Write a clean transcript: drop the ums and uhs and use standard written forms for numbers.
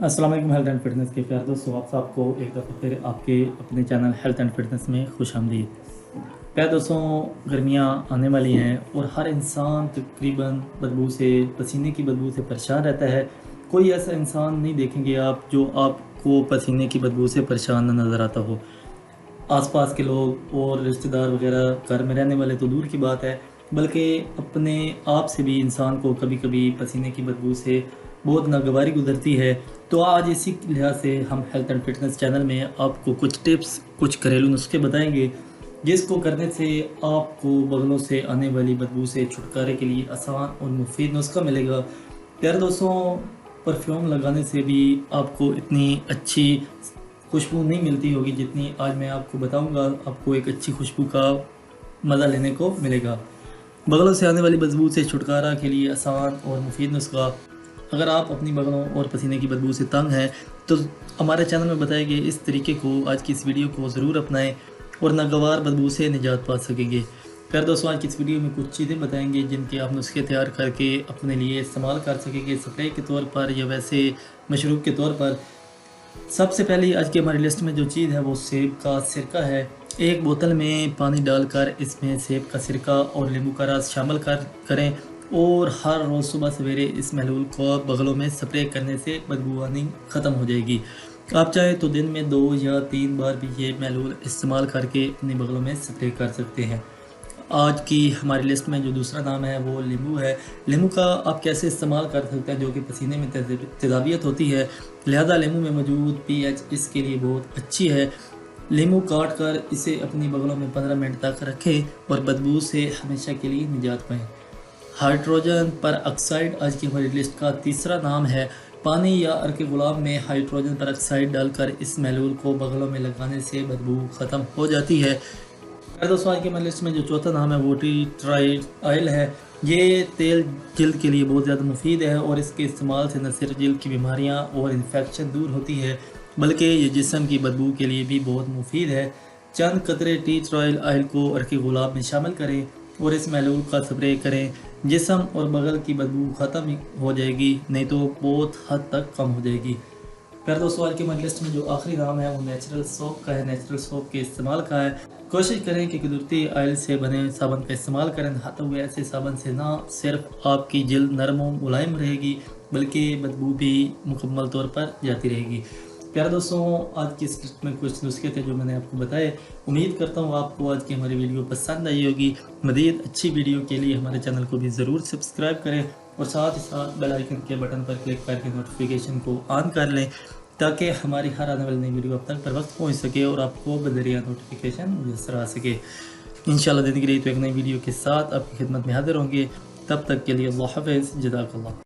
السلام علیکم health and fitness کے پیارے دوستوں، آپ سب کو ایک دفعہ پھر آپ کے اپنے چینل ہیلتھ اینڈ فٹنس میں خوش آمدید۔ پیارے دوستوں، گرمیاں آنے والی ہیں اور ہر انسان تقریباً بدبو سے، پسینے کی بدبو سے پریشان رہتا ہے۔ کوئی ایسا انسان نہیں دیکھیں گے آپ جو آپ کو پسینے کی بدبو سے پریشان نہ نظر آتا ہو۔ آس پاس کے لوگ اور رشتہ دار وغیرہ، گھر میں رہنے والے تو دور کی بات ہے، بلکہ اپنے آپ سے بھی انسان کو کبھی کبھی پسینے کی بدبو سے بہت ناگواری گزرتی ہے۔ تو آج اسی لحاظ سے ہم ہیلتھ اینڈ فٹنس چینل میں آپ کو کچھ ٹپس، کچھ گھریلو نسخے بتائیں گے جس کو کرنے سے آپ کو بغلوں سے آنے والی بدبو سے چھٹکارے کے لیے آسان اور مفید نسخہ ملے گا۔ پیارے دوستوں، پرفیوم لگانے سے بھی آپ کو اتنی اچھی خوشبو نہیں ملتی ہوگی جتنی آج میں آپ کو بتاؤں گا۔ آپ کو ایک اچھی خوشبو کا مزہ لینے کو ملے گا۔ بغلوں سے آنے والی بدبو سے چھٹکارا کے لیے آسان اور مفید نسخہ۔ اگر آپ اپنی بغلوں اور پسینے کی بدبو سے تنگ ہیں تو ہمارے چینل میں بتائے گئے اس طریقے کو، آج کی اس ویڈیو کو ضرور اپنائیں اور ناگوار بدبو سے نجات پا سکیں گے۔ پھر دوستوں، آج کی اس ویڈیو میں کچھ چیزیں بتائیں گے جن کے آپ نسخے تیار کر کے اپنے لیے استعمال کر سکیں گے، سپرے کے طور پر یا ویسے مشروب کے طور پر۔ سب سے پہلی آج کی ہماری لسٹ میں جو چیز ہے وہ سیب کا سرکہ ہے۔ ایک بوتل میں پانی ڈال کر اس میں سیب کا سرکہ اور لیمو کا رس شامل کریں اور ہر روز صبح سویرے اس محلول کو بغلوں میں سپرے کرنے سے بدبو آنی ختم ہو جائے گی۔ آپ چاہیں تو دن میں 2 یا 3 بار بھی یہ محلول استعمال کر کے اپنی بغلوں میں سپرے کر سکتے ہیں۔ آج کی ہماری لسٹ میں جو دوسرا نام ہے وہ لیمو ہے۔ لیمو کا آپ کیسے استعمال کر سکتے ہیں جو کہ پسینے میں تیزابیت ہوتی ہے، لہذا لیمو میں موجود پی ایچ اس کے لیے بہت اچھی ہے۔ لیمو کاٹ کر اسے اپنی بغلوں میں 15 منٹ تک رکھیں اور بدبو سے ہمیشہ کے لیے نجات پائیں۔ ہائیڈروجن پر آکسائڈ آج کی ہماری لسٹ کا تیسرا نام ہے۔ پانی یا عرق گلاب میں ہائیڈروجن پر آکسائڈ ڈال کر اس محلول کو بغلوں میں لگانے سے بدبو ختم ہو جاتی ہے۔ دوستوں، آج کی ہماری لسٹ میں جو چوتھا نام ہے وہ ٹی ٹرائی آئل ہے۔ یہ تیل جلد کے لیے بہت زیادہ مفید ہے اور اس کے استعمال سے نہ صرف جلد کی بیماریاں اور انفیکشن دور ہوتی ہے بلکہ یہ جسم کی بدبو کے لیے بھی بہت مفید ہے۔ چند قطرے ٹی ٹرائی آئل کو عرق گلاب میں شامل کریں اور اس محلول کا سپرے کریں۔ جسم اور بغل کی بدبو ختم ہو جائے گی، نہیں تو بہت حد تک کم ہو جائے گی۔ پھر دوستوں، آج کی ہماری لسٹ میں جو آخری نام ہے وہ نیچرل سوپ کا ہے۔ نیچرل سوپ کے استعمال کا ہے۔ کوشش کریں کہ قدرتی آئل سے بنے صابن کا استعمال کریں۔ نہاتے ہوئے ایسے صابن سے نہ صرف آپ کی جلد نرم و ملائم رہے گی بلکہ بدبو بھی مکمل طور پر جاتی رہے گی۔ پیارے دوستوں، آج کی اس لسٹ میں کچھ نسخے تھے جو میں نے آپ کو بتائے۔ امید کرتا ہوں آپ کو آج کی ہماری ویڈیو پسند آئی ہوگی۔ مزید اچھی ویڈیو کے لیے ہمارے چینل کو بھی ضرور سبسکرائب کریں اور ساتھ ہی ساتھ بیل آئیکن کے بٹن پر کلک کر کے نوٹیفیکیشن کو آن کر لیں تاکہ ہماری ہر آنے والی نئی ویڈیو اب تک پر وقت پہنچ سکے اور آپ کو بذریعہ نوٹیفیکیشن میسر آ سکے۔ انشاءاللہ زندگی رہی تو ایک نئی ویڈیو کے ساتھ آپ کی خدمت میں حاضر ہوں گے۔ تب تک کے لیے اللہ حافظ، جزاک اللہ۔